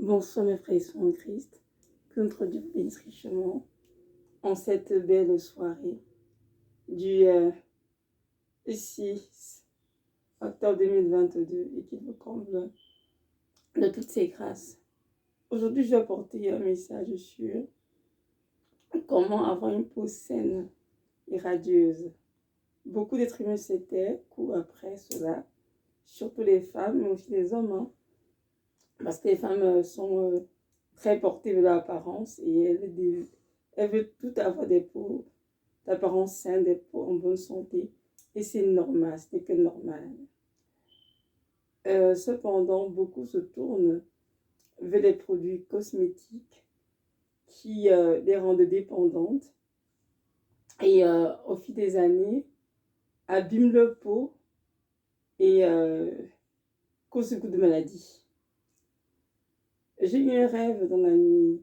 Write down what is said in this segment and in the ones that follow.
Bonsoir mes frères et sœurs en Christ, que notre Dieu vous bénisse richement en cette belle soirée du 6 octobre 2022 et qu'il vous comble de toutes ses grâces. Aujourd'hui, je vais apporter un message sur comment avoir une peau saine et radieuse. Beaucoup d'êtres humains s'étaient courent après cela, surtout les femmes, mais aussi les hommes, hein, parce que les femmes sont très portées de l'apparence et elles veulent toutes avoir des peaux d'apparence saine, des peaux en bonne santé. Et c'est normal, ce n'est que normal. Cependant, beaucoup se tournent vers les produits cosmétiques qui les rendent dépendantes et au fil des années abîment leur peau et causent beaucoup de maladies. J'ai eu un rêve dans la nuit,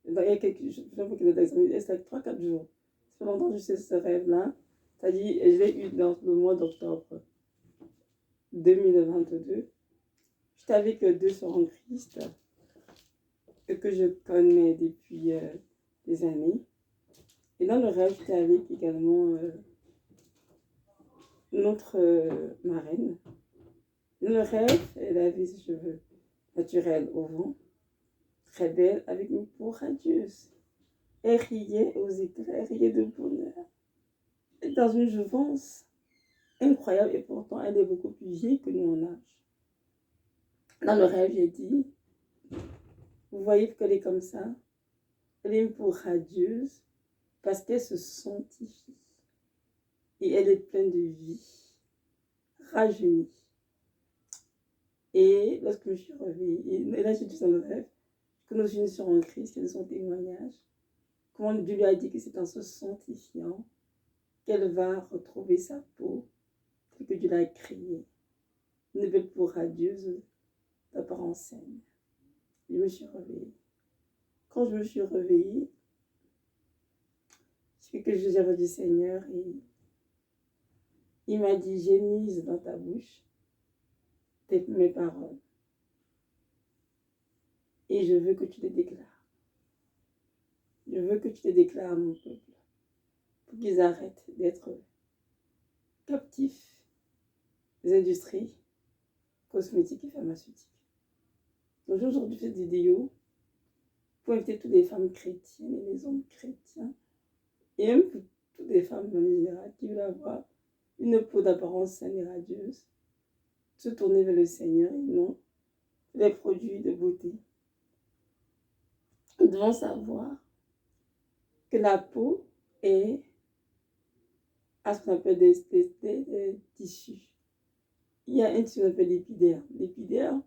il y a quelques jours, c'est 3-4 jours. Ça fait longtemps que je sais ce rêve-là. C'est-à-dire, je l'ai eu dans le mois d'octobre 2022. J'étais avec deux sœurs en Christ que je connais depuis des années. Et dans le rêve, j'étais avec également notre marraine. Dans le rêve, elle avait ses cheveux naturels au vent, très belle, avec une peau radieuse. Elle riait aux éclats, elle riait de bonheur. Elle est dans une jouvence incroyable et pourtant elle est beaucoup plus vieille que nous en âge. Dans le rêve, j'ai dit, vous voyez qu'elle est comme ça, elle est une peau radieuse parce qu'elle se sanctifie et elle est pleine de vie, rajeunie. Et lorsque je me suis réveillée, et là j'ai dit dans le rêve que nos unes sont en Christ, qu'elles sont témoignage, comment Dieu lui a dit que c'est en se sanctifiant qu'elle va retrouver sa peau telle que Dieu l'a créée, une belle peau radieuse d'apparence saine. Je me suis réveillée. Quand je me suis réveillée, c'est que j'avais du Seigneur et il m'a dit, j'ai mise dans ta bouche mes paroles et je veux que tu les déclares. Je veux que tu les déclares à mon peuple pour qu'ils arrêtent d'être captifs des industries cosmétiques et pharmaceutiques. Donc j'ai aujourd'hui fait des vidéos pour inviter toutes les femmes chrétiennes et les hommes chrétiens et même pour toutes les femmes en général qui veulent avoir une peau d'apparence saine et radieuse, se tourner vers le Seigneur et non les produits de beauté. Nous devons savoir que la peau est à ce qu'on appelle des tissus. Il y a un tissu qu'on appelle l'épiderme. L'épiderme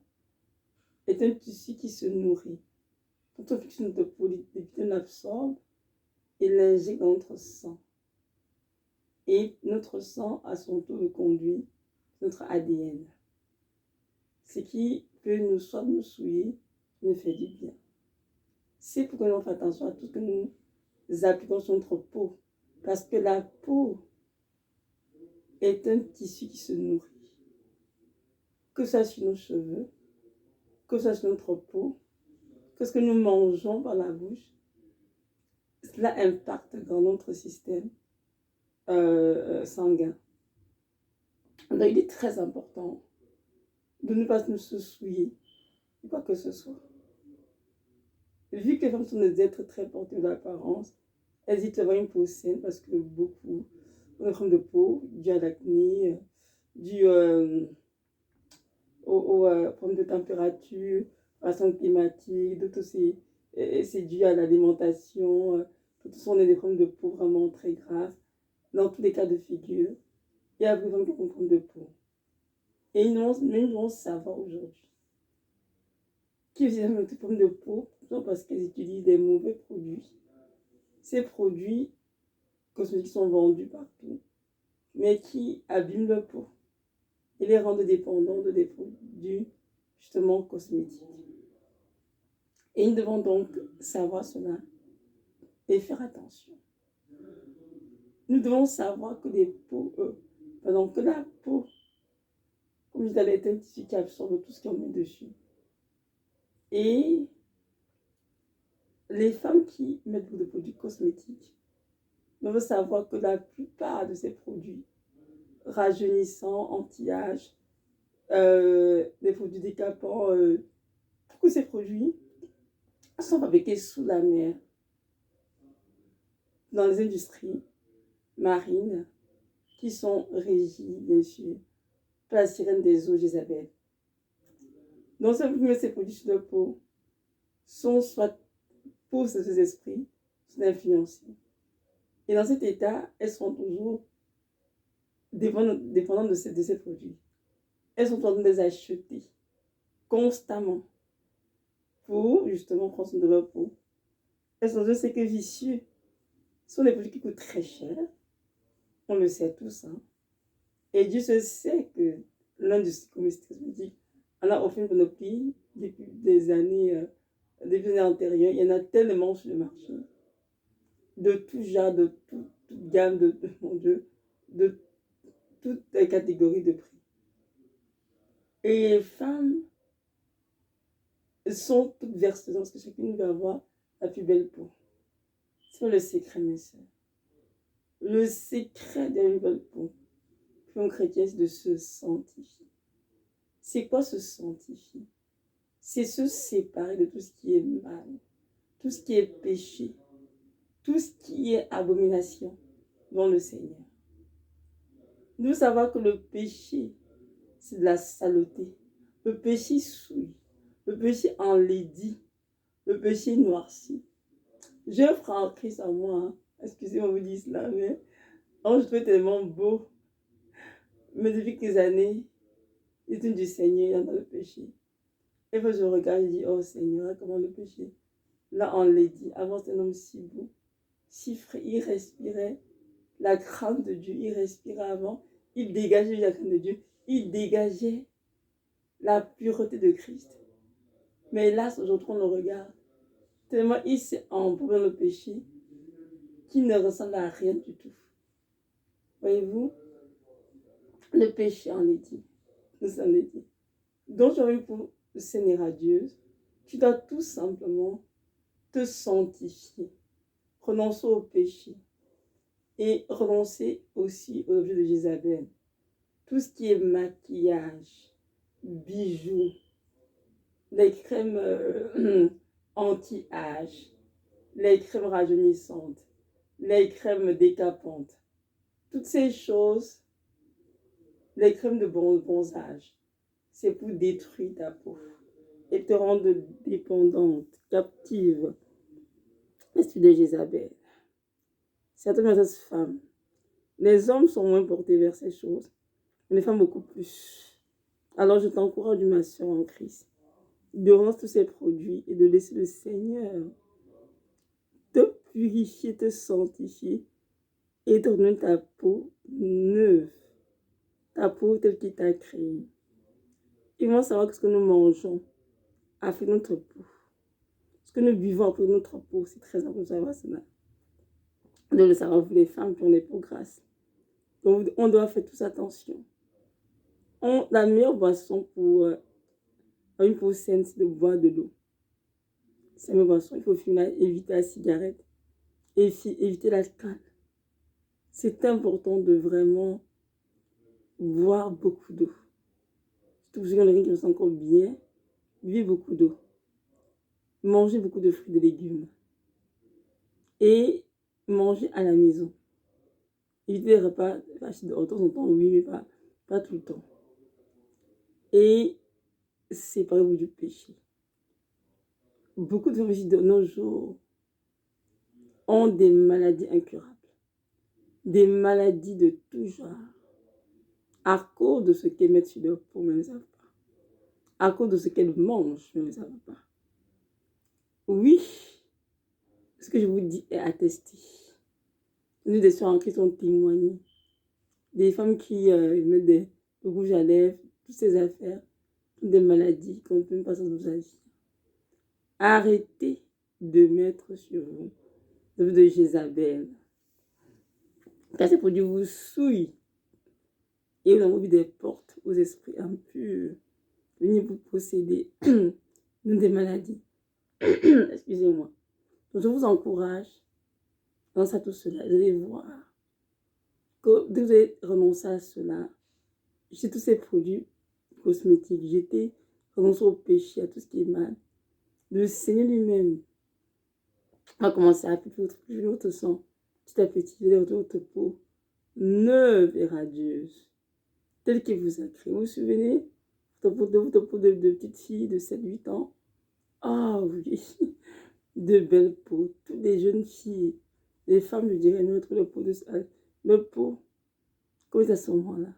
est un tissu qui se nourrit. Quand on fixe notre peau, l'épiderme l'absorbe et l'injecte dans notre sang. Et notre sang, à son tour, le conduit notre ADN. Ce qui peut nous souiller, nous fait du bien. C'est pourquoi nous faisons attention à tout ce que nous appliquons sur notre peau. Parce que la peau est un tissu qui se nourrit. Que ce soit sur nos cheveux, que ce soit sur notre peau, que ce que nous mangeons par la bouche, cela impacte dans notre système sanguin. Donc il est très important de ne pas nous souiller de quoi que ce soit. Vu que les femmes sont des êtres très portés de l'apparence, elles hésitent à avoir une peau saine parce que beaucoup ont des problèmes de peau, dû à l'acné, dû aux problèmes de température, façon climatique, d'autres c'est dû à l'alimentation, d'autres sont des problèmes de peau vraiment très graves. Dans tous les cas de figure, il y a beaucoup de femmes qui ont des problèmes de peau. Et nous devons savoir aujourd'hui qu'ils ont des problèmes de peau parce qu'ils utilisent des mauvais produits. Ces produits cosmétiques sont vendus partout, mais qui abîment leur peau et les rendent dépendants de des produits justement cosmétiques. Et nous devons donc savoir cela et faire attention. Nous devons savoir que que la peau, comme je disais, est un tissu qui absorbe tout ce qu'on met dessus. Et les femmes qui mettent beaucoup de produits cosmétiques doivent savoir que la plupart de ces produits rajeunissants, anti-âge, les produits décapants, tous ces produits sont fabriqués sous la mer, dans les industries marines, qui sont régies, bien sûr, par la sirène des eaux Jézabel. Donc, ces produits sur la peau sont soit pour ces esprits, sont influencés. Et dans cet état, elles sont toujours dépendantes de ces produits. Elles sont en train de les acheter constamment pour justement prendre soin de leur peau. Elles sont de ces que vicieux. Ce sont des produits qui coûtent très cher. On le sait tous. Hein. Et Dieu se sait que l'industrie cosmétique en a offert une panoplie depuis des années antérieures. Il y en a tellement sur le marché. De tout genre, de toute gamme, de toutes les catégories de prix. Et les femmes sont toutes versées parce que chacune veut avoir la plus belle peau. C'est le secret, mes soeurs. Le secret d'une belle peau pour un chrétien, c'est de se sanctifier. C'est quoi se sanctifier? C'est se séparer de tout ce qui est mal, tout ce qui est péché, tout ce qui est abomination dans le Seigneur. Nous savons que le péché, c'est de la saleté. Le péché souille. Le péché enlaidit. Le péché noircit. J'ai un frère en Christ à moi. Hein. Excusez-moi de vous dire cela, mais je trouvais tellement beau. Mais depuis quelques années, il est du Seigneur, il est dans le péché. Et puis je regarde et je dis, oh Seigneur, comment le péché l'a enlaidi. Avant, c'était un homme si beau, si frais. Il respirait la crainte de Dieu. Il respirait avant. Il dégageait la crainte de Dieu. Il dégageait la pureté de Christ. Mais hélas, aujourd'hui, on le regarde. Tellement il s'est embrouillé dans le péché qu'il ne ressemble à rien du tout. Voyez-vous, le péché en est dit. Nous en est dit. Donc, j'ai envie pour Seigneur à Dieu, tu dois tout simplement te sanctifier, renoncer au péché et renoncer aussi aux objets de Jézabel. Tout ce qui est maquillage, bijoux, les crèmes anti-âge, les crèmes rajeunissantes, les crèmes décapantes, toutes ces choses, les crèmes de bronzage, c'est pour détruire ta peau et te rendre dépendante, captive. L'esprit de Jézabel. Certaines femmes, les hommes sont moins portés vers ces choses, mais les femmes beaucoup plus. Alors je t'encourage, ma soeur en Christ, de renoncer tous ces produits et de laisser le Seigneur te purifier, te sanctifier et te donner ta peau neuve, ta peau telle qu'il t'a créée. Ils vont savoir que ce que nous mangeons a fait notre peau. Ce que nous buvons a fait notre peau, c'est très important de savoir cela. De le savoir, vous les femmes qui ont des peaux grasses. Donc on doit faire tous attention. La meilleure boisson pour une peau saine, c'est de boire de l'eau. C'est la meilleure boisson. Il faut éviter la cigarette, éviter l'alcool. C'est important de vraiment boire beaucoup d'eau. Surtout pour ceux qui ont qui sont encore bien, buvez beaucoup d'eau. Mangez beaucoup de fruits et de légumes. Et mangez à la maison. Évitez les repas de temps en temps, oui, mais pas tout le temps. Et séparez-vous du péché. Beaucoup de femmes de nos jours ont des maladies incurables. Des maladies de tout genre. À cause de ce qu'elles mettent sur leur peau, mais elles ne savent pas. À cause de ce qu'elles mangent, mais elles ne savent pas. Oui, ce que je vous dis est attesté. Nous, des soeurs en Christ, ont témoigné. Des femmes qui mettent des rouges à lèvres, toutes ces affaires, toutes des maladies qu'on ne peut même pas s'en sortir. Arrêtez de mettre sur vous l'œuvre de Jézabel. Car ces produits vous souillent et vous envoient des portes aux esprits impurs. Venez vous posséder ni des maladies. Excusez-moi. Donc, je vous encourage dans ça, tout cela. Vous allez voir que dès que vous allez renoncer à cela, j'ai tous ces produits cosmétiques, j'étais renoncé au péché, à tout ce qui est mal. Le Seigneur lui-même va commencer à appuyer votre sang. Petit à petit, votre peau neuve et radieuse, telle qu'il vous a créé. Vous vous souvenez votre peau de petite fille de 7-8 ans? Ah oui, de belles peaux. Toutes les jeunes filles, les femmes, je dirais, notre peau de peau, comme à ce moment-là.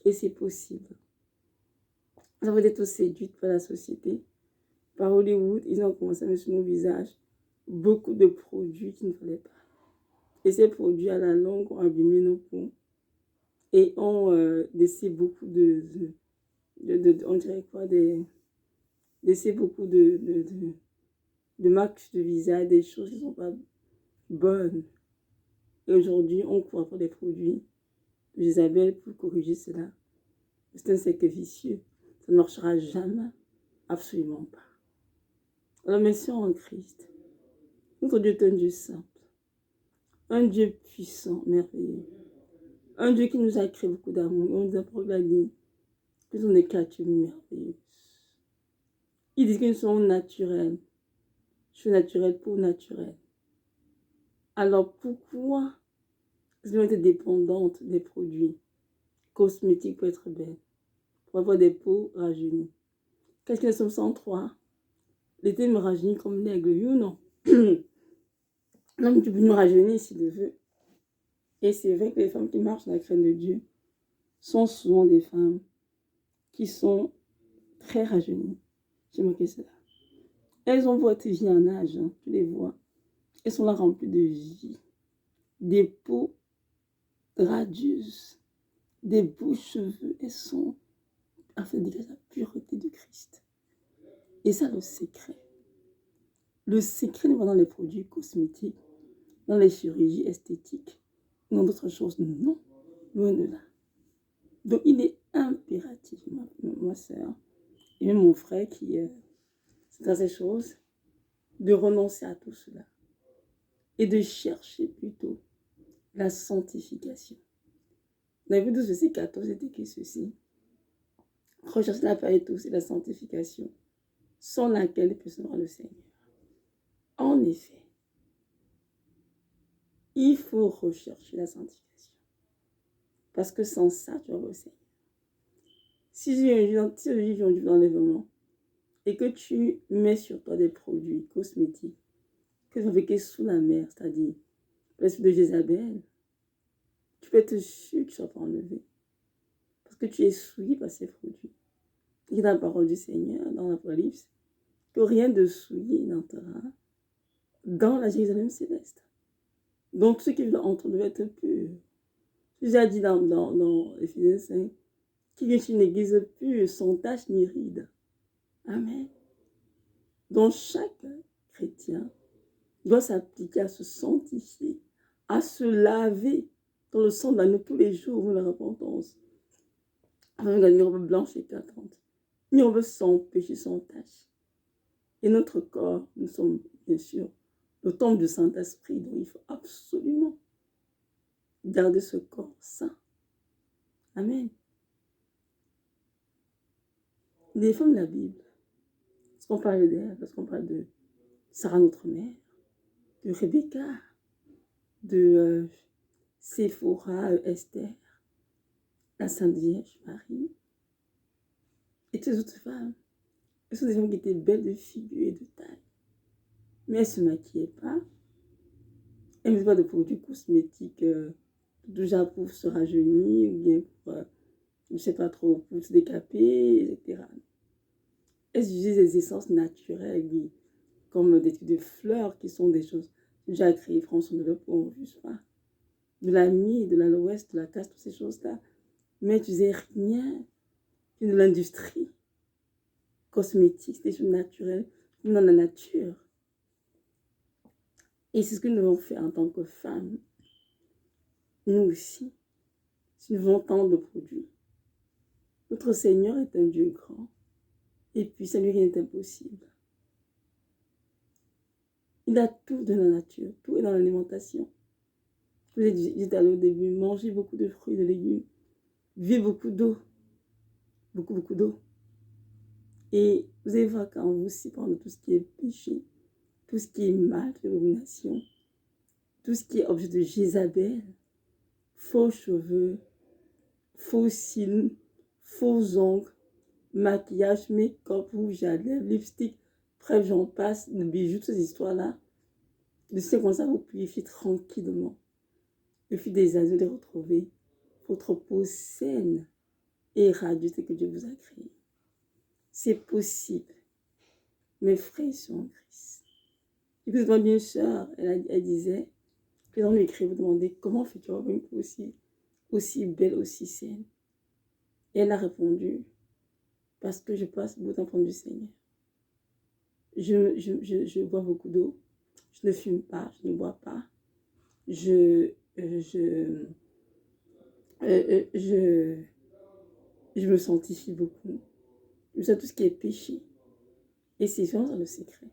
Et c'est possible. Vous avez été séduites par la société, par Hollywood. Ils ont commencé à mettre sur nos visages beaucoup de produits qu'il ne fallait pas. Et ces produits, à la longue, ont abîmé nos peaux et ont laissé beaucoup on dirait quoi, laissé beaucoup de marques de visage, des choses qui ne sont pas bonnes. Et aujourd'hui, on court pour des produits d'Isabelle pour corriger cela. C'est un cercle vicieux. Ça ne marchera jamais. Absolument pas. Alors, merci en Christ. Notre Dieu est un Dieu simple. Un Dieu puissant, merveilleux. Un Dieu qui nous a créé beaucoup d'amour. On nous a proclamé que nous sommes des créatures merveilleuses. Il dit que nous sommes naturels. Je suis naturel pour naturel. Alors pourquoi nous sommes dépendantes des produits cosmétiques pour être belles, pour avoir des peaux rajeunies? Qu'est-ce que nous sommes 103? L'été me rajeunit comme l'aigle, oui ou non? Non, mais tu peux nous rajeunir s'il le veut. Et c'est vrai que les femmes qui marchent dans la crainte de Dieu sont souvent des femmes qui sont très rajeunies. J'ai manqué cela. Elles ont beau être vie en âge, hein, tu les vois. Elles sont là remplies de vie. Des peaux radieuses, des beaux cheveux. Elles sont afin de dégager la pureté de Christ. Et ça, le secret. Le secret n'est pas dans les produits cosmétiques, dans les chirurgies esthétiques, dans d'autres choses. Non, loin de là. Donc, il est impératif, ma soeur, et même mon frère qui c'est dans ces choses, de renoncer à tout cela et de chercher plutôt la sanctification. Dans les de ceci 14, c'est écrit ceci. Rechercher la paix aussi, la sanctification, sans laquelle personne n'aura le Seigneur. En effet, il faut rechercher la sanctification. Parce que sans ça, tu auras le Seigneur. Si je vis aujourd'hui d'enlèvement et que tu mets sur toi des produits cosmétiques que tu as fabriqués sous la mer, c'est-à-dire l'esprit de Jézabel, tu peux être sûr qu'ils ne soient pas enlevés. Parce que tu es souillé par ces produits. Il y a la parole du Seigneur dans l'Apocalypse que rien de souillé n'entrera dans la Jérusalem céleste. Donc, ceux qui vivent entre doivent être purs. J'ai dit dans Éphésiens 5, qui vient chez une église pure, sans tache ni ride. Amen. Donc, chaque chrétien doit s'appliquer à se sanctifier, à se laver dans le sang de l'agneau tous les jours de la repentance. Afin de gagner une robe blanche et éclatante. Une robe sans péché, sans tache. Et notre corps, nous sommes bien sûr le temple du Saint-Esprit, donc il faut absolument garder ce corps saint. Amen. Les femmes de la Bible, parce qu'on parle d'elle, parce qu'on parle de Sarah, notre mère, de Rebecca, de Séphora, Esther, la Sainte Vierge Marie, et toutes les autres femmes. Elles sont des femmes qui étaient belles de figure et de taille. Mais elles ne se maquillaient pas. Elles ne mettaient pas de produits cosmétiques déjà pour se rajeunir ou bien pour, je ne sais pas trop, pour se décaper, etc. Elles utilisent des essences naturelles, comme des types de fleurs qui sont des choses déjà créées. François ne veut pas, je sais pas. De la myrrhe, de l'aloès, de la casse, toutes ces choses-là. Mais tu n'utilisais rien de l'industrie cosmétique, des choses naturelles, comme dans la nature. Et c'est ce que nous devons faire en tant que femmes. Nous aussi, si nous voulons tant de produits. Notre Seigneur est un Dieu grand. Et puis, ça lui rien n'est impossible. Il a tout dans la nature, tout est dans l'alimentation. Je vous ai dit au début, mangez beaucoup de fruits, de légumes, buvez beaucoup d'eau, beaucoup d'eau. Et vous allez voir quand vous séparez de tout ce qui est péché, tout ce qui est mal, de domination, tout ce qui est objet de Jézabel, faux cheveux, faux cils, faux ongles, maquillage, make-up, rouge à lèvres, lipstick, bref, j'en passe, de bijoux, toutes ces histoires-là. De ce comme ça, vous purifiez tranquillement. Le fil des années de retrouver votre peau saine et radieuse que Dieu vous a créée. C'est possible. Mes frères sont en Christ. Et puis, une sœur, elle disait, que dans l'écrit, vous demandez comment fais-tu avoir une peau aussi belle, aussi saine. Et elle a répondu, parce que je passe beaucoup de temps prendre du Seigneur. Je bois beaucoup d'eau. Je ne fume pas, je ne bois pas. Je me sanctifie beaucoup. Je sais tout ce qui est péché. Et c'est vraiment ça le secret.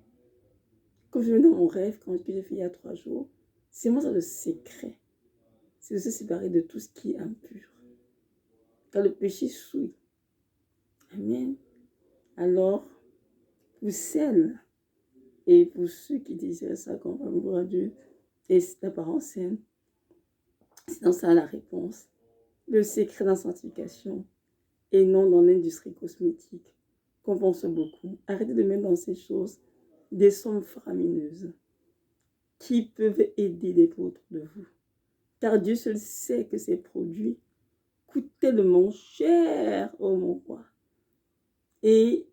Comme je me dans mon rêve, quand j'ai fait il y a 3 jours, c'est vraiment ça le secret. C'est de se séparer de tout ce qui est impur. Car le péché souille. Amen. Alors, pour celles et pour ceux qui disaient ça, qu'on va voir Dieu et l'apparence saine, c'est dans ça la réponse. Le secret dans la sanctification et non dans l'industrie cosmétique qu'on pense beaucoup. Arrêtez de mettre dans ces choses des sommes faramineuses qui peuvent aider les pauvres autour de vous. Car Dieu seul sait que ces produits coûtent tellement cher, oh mon roi. Et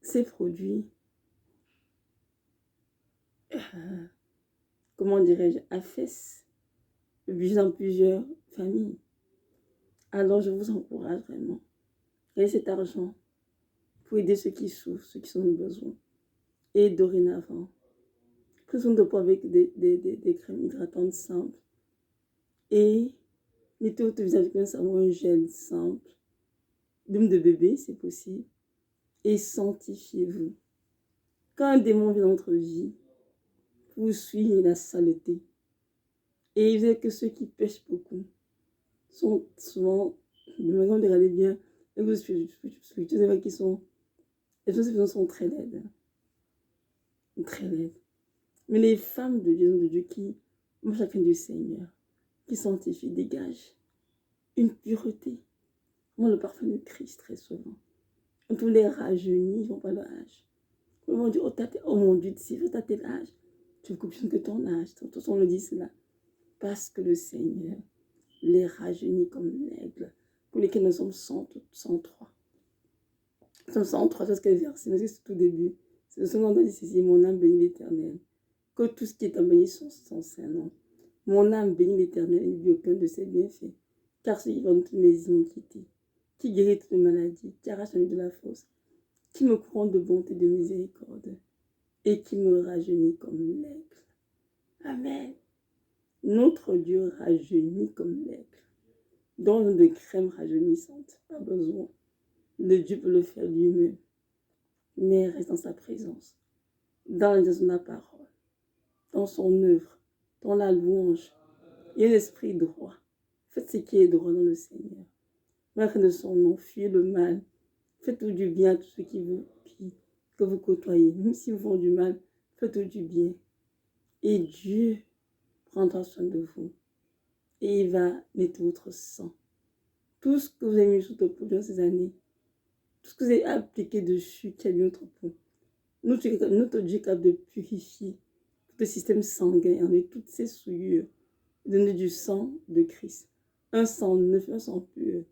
ces produits, comment dirais-je, affaissent le budget dans plusieurs familles. Alors je vous encourage vraiment. Ayez cet argent pour aider ceux qui souffrent, ceux qui sont en besoin. Et dorénavant, prenez de peau avec des crèmes hydratantes simples. Et mettez votre visage avec un savon, un gel simple. D'huile de bébé, c'est possible. Et sanctifiez-vous. Quand un démon vient dans votre vie, vous suivez la saleté. Et il veut que ceux qui pêchent beaucoup sont souvent, de manière de regarder bien, et vous spirituels qui sont, les choses sont très laides. Très laides. Mais les femmes de Dieu qui mangent la fin du Seigneur, qui sanctifient, dégagent une pureté. Moi, le parfum de Christ, très souvent. Quand on les rajeunit, ils vont pas leur âge. Ils vont dire, oh mon Dieu, si tu as tel âge, tu ne coupes plus que ton âge. De toute façon, on le dit cela. Parce que le Seigneur les rajeunit comme l'aigle, pour lesquels nous sommes 103. Nous sommes 103, c'est ce qu'elle verset, c'est tout début. C'est le second endroit ici, mon âme bénit l'Éternel. Que tout ce qui est en béni son saint nom. Mon âme bénit l'Éternel et n'oublie aucun de ses bienfaits. Car celui qui va toutes mes iniquités, qui guérit toutes les maladies, qui arrache la nuit de la fosse, qui me couronne de bonté et de miséricorde, et qui me rajeunit comme l'aigle. Amen. Notre Dieu rajeunit comme l'aigle. Donne de crème rajeunissante, pas besoin. Le Dieu peut le faire lui-même. Mais reste dans sa présence, dans la parole, dans son œuvre, dans la louange. Il y a l'esprit droit. Faites ce qui est droit dans le Seigneur. Marquez de son nom, fuyez le mal. Faites tout du bien à tous ceux que vous côtoyez. Même s'ils vous font du mal, faites tout du bien. Et Dieu prendra soin de vous. Et il va nettoyer votre sang. Tout ce que vous avez mis sous votre peau durant ces années, tout ce que vous avez appliqué dessus qui a mis notre peau, notre Dieu est capable de purifier tout le système sanguin, enlever toutes ces souillures, donner du sang de Christ. Un sang neuf, un sang pur.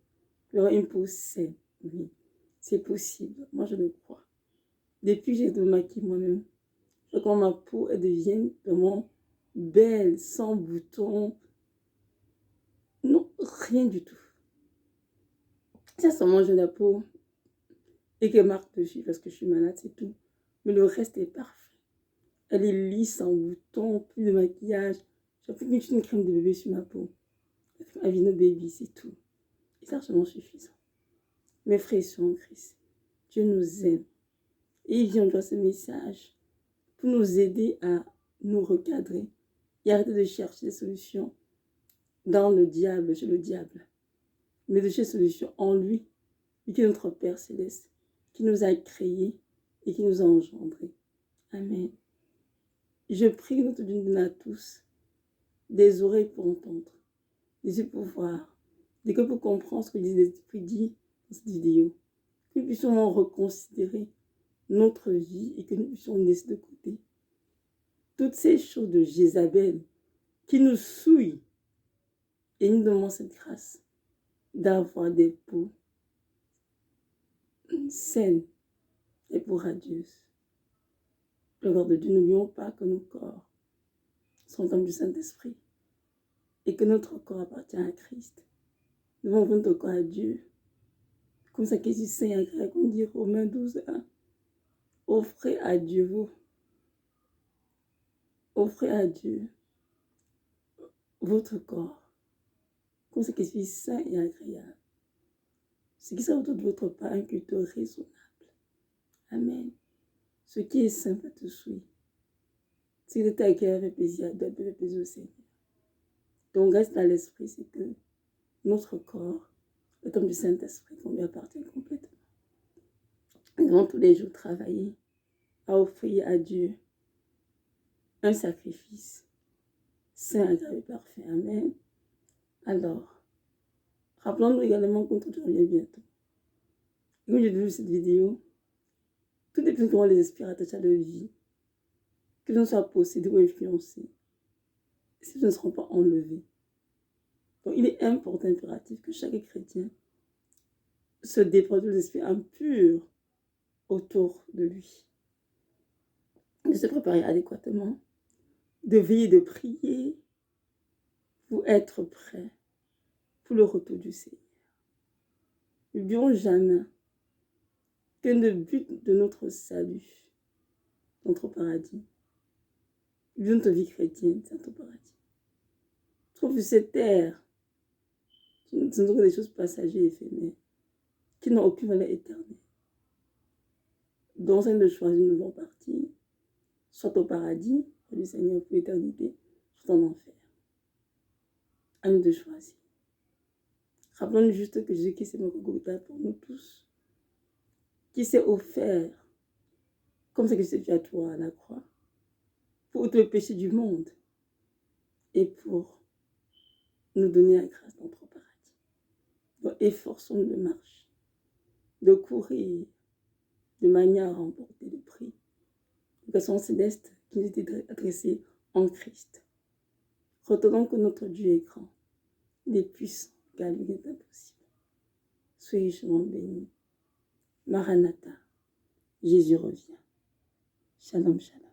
Il y aura une peau saine. Oui, c'est possible. Moi, je le crois. Depuis que j'ai été maquillée moi-même, je vois ma peau elle devient vraiment belle, sans boutons. Non, rien du tout. Ça seulement j'ai la peau et qu'elle marque dessus parce que je suis malade, c'est tout. Mais le reste est parfait. Elle est lisse, sans boutons, plus de maquillage. J'ai plus qu'une crème de bébé sur ma peau. Avino Baby, c'est tout. Et ça, c'est suffisant. Mes frères sont en Christ. Dieu nous aime. Et il vient de ce message pour nous aider à nous recadrer et arrêter de chercher des solutions dans le diable, chez le diable, mais de chercher des solutions en lui, lui qui est notre Père Céleste, qui nous a créés et qui nous a engendrés. Amen. Je prie que notre Dieu nous donne à tous des oreilles pour entendre, des yeux pour voir, des cœurs pour comprendre ce que l'Esprit dit dans cette vidéo, que nous puissions reconsidérer notre vie et que nous puissions laisser de côté toutes ces choses de Jézabel qui nous souillent et nous demandons cette grâce d'avoir des peaux saines et peaux radieuses. Le corps de Dieu, n'oublions pas que nos corps sont comme du Saint-Esprit et que notre corps appartient à Christ. Nous devons ouvrir notre corps à Dieu. Comme ça, qu'est-ce que c'est agréable, comme dit Romains 12, 1. Offrez à Dieu votre corps. Comme ça, qu'est-ce qui est saint et agréable. Ce qui sera autour de votre part un culte raisonnable. Amen. Ce qui est saint va te suivre. Ce qui est agréable fait plaisir à d'autres, fait plaisir au Seigneur. Donc, reste à l'esprit, c'est que notre corps est comme du Saint-Esprit qu'on lui appartient complètement. Nous devons tous les jours travailler à offrir à Dieu un sacrifice saint, agréable et parfait. Amen. Alors, rappelons-nous également qu'on te revient bientôt. Comme j'ai vu cette vidéo, toutes les personnes qui ont les esprits attachés à leur vie, que l'on soit possédé ou influencé, si ce ne seront pas enlevés. Donc, il est important, impératif que chaque chrétien se déploie de l'esprit impur autour de lui. De se préparer adéquatement, de veiller, de prier pour être prêt pour le retour du Seigneur. N'oublions jamais que le but de notre salut, notre paradis, de notre vie chrétienne, c'est notre paradis. Trouve que cette terre, ce ne sont que des choses passagères et éphémères, qui n'ont aucune valeur éternelle. Donc, c'est de choisir, nous devons partir, soit au paradis, pour le Seigneur pour l'éternité, soit en enfer. À nous de choisir. Rappelons-nous juste que Jésus-Christ est mort au Golgotha pour nous tous, qui s'est offert, comme ça qu'il s'est fait à toi à la croix, pour ôter le péché du monde et pour nous donner la grâce d'entrer au paradis. Donc, efforçons-nous de marcher, de courir de manière à remporter le prix. L'éducation céleste qui nous était adressée en Christ. Retenons que notre Dieu est grand, il est puissant, car lui est impossible. Soyez richement bénis. Maranatha, Jésus revient. Shalom, shalom.